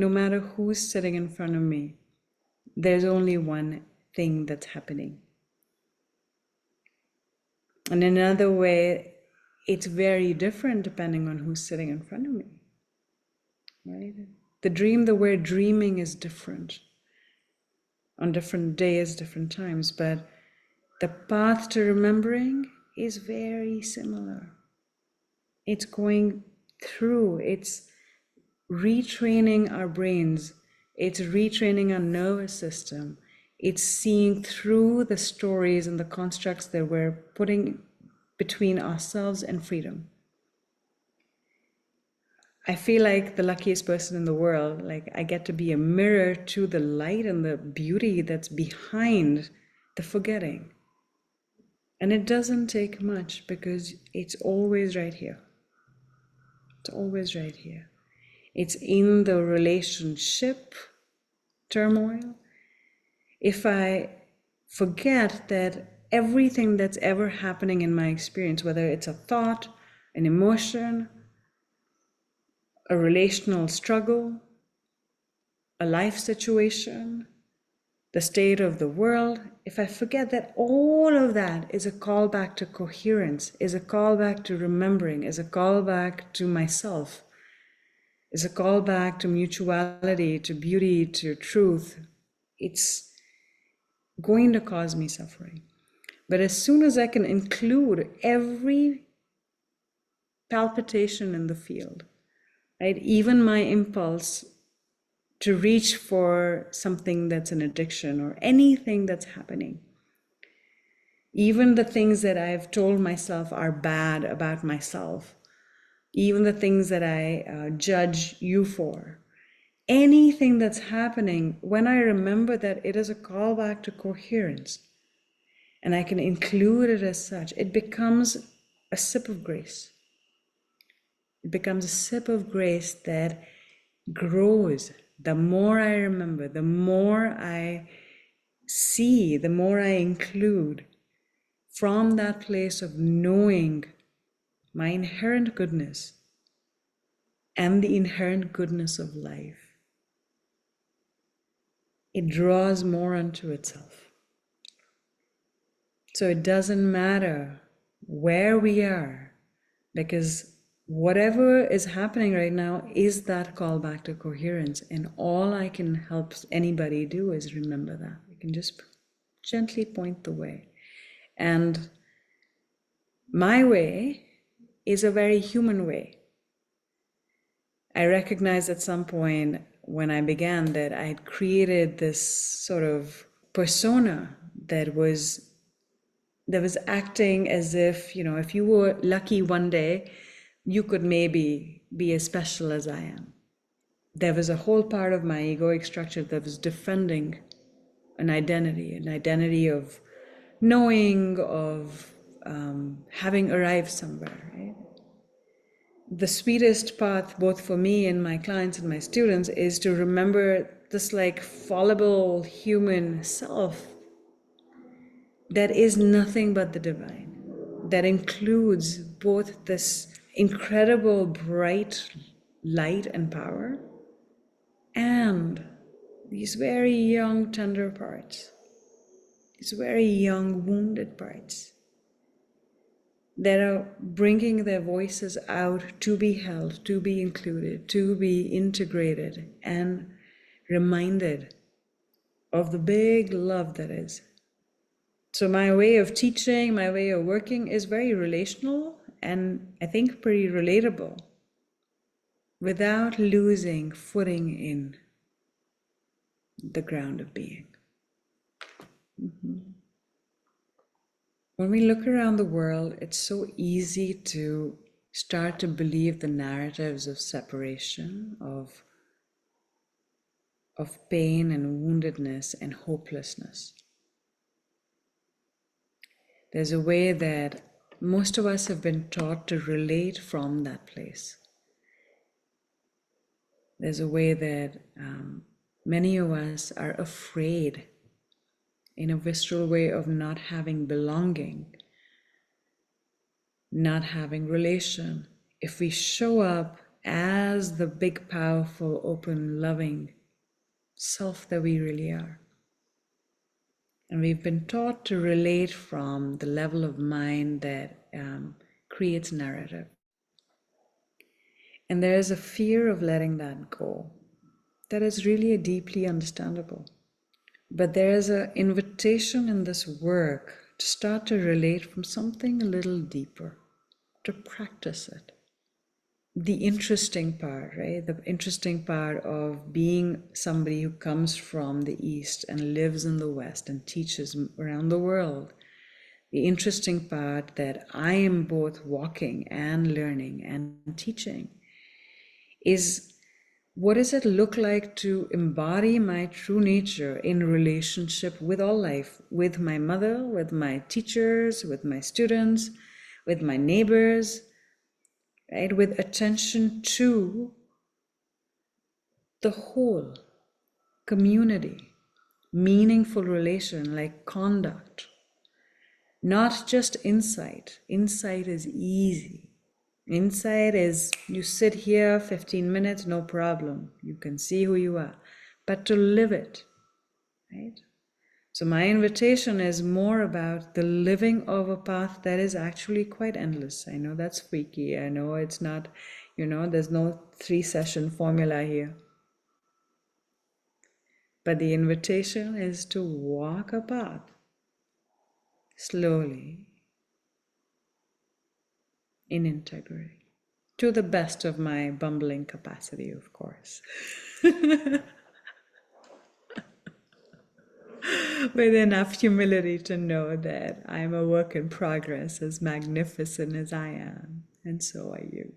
No matter who's sitting in front of me, there's only one thing that's happening. And in another way, it's very different depending on who's sitting in front of me, right? The dream, the word dreaming is different on different days, different times, but the path to remembering is very similar. It's going through, it's retraining our brains, it's retraining our nervous system, it's seeing through the stories and the constructs that we're putting between ourselves and freedom. I feel like the luckiest person in the world. Like, I get to be a mirror to the light and the beauty that's behind the forgetting. And it doesn't take much because it's always right here. It's always right here. It's in the relationship turmoil. If I forget that everything that's ever happening in my experience, whether it's a thought, an emotion, a relational struggle, a life situation, the state of the world, if I forget that all of that is a callback to coherence, is a callback to remembering, is a callback to myself, is a callback to mutuality, to beauty, to truth, it's going to cause me suffering. But as soon as I can include every palpitation in the field, right, even my impulse to reach for something that's an addiction or anything that's happening, even the things that I've told myself are bad about myself, even the things that I judge you for, anything that's happening, when I remember that it is a callback to coherence, and I can include it as such, it becomes a sip of grace. It becomes a sip of grace that grows. The more I remember, the more I see, the more I include from that place of knowing my inherent goodness and the inherent goodness of life. It draws more unto itself. So it doesn't matter where we are, because whatever is happening right now is that call back to coherence. And all I can help anybody do is remember that. I can just gently point the way. And my way is a very human way. I recognized at some point when I began that I had created this sort of persona that was acting as if, you know, if you were lucky one day, you could maybe be as special as I am. There was a whole part of my egoic structure that was defending an identity of knowing, of having arrived somewhere, right? The sweetest path, both for me and my clients and my students, is to remember this like fallible human self that is nothing but the divine, that includes both this incredible bright light and power and these very young tender parts, these very young wounded parts that are bringing their voices out to be held, to be included, to be integrated and reminded of the big love that is. So my way of teaching, my way of working is very relational and I think pretty relatable without losing footing in the ground of being. When we look around the world, it's so easy to start to believe the narratives of separation, of pain and woundedness and hopelessness. There's a way that most of us have been taught to relate from that place. There's a way that many of us are afraid in a visceral way of not having belonging, not having relation. If we show up as the big, powerful, open, loving self that we really are. And we've been taught to relate from the level of mind that creates narrative. And there is a fear of letting that go that is really deeply understandable. But there is an invitation in this work to start to relate from something a little deeper, to practice it. The interesting part, right? The interesting part of being somebody who comes from the East and lives in the West and teaches around the world. The interesting part that I am both walking and learning and teaching is, what does it look like to embody my true nature in relationship with all life, with my mother, with my teachers, with my students, with my neighbors, right? With attention to the whole community, meaningful relation like conduct, not just insight. Insight is easy. Insight is you sit here 15 minutes, no problem. You can see who you are, but to live it, right? So my invitation is more about the living of a path that is actually quite endless. I know that's freaky. I know it's not, there's no 3-session formula here. But the invitation is to walk a path slowly in integrity, to the best of my bumbling capacity, of course. With enough humility to know that I'm a work in progress, as magnificent as I am, and so are you.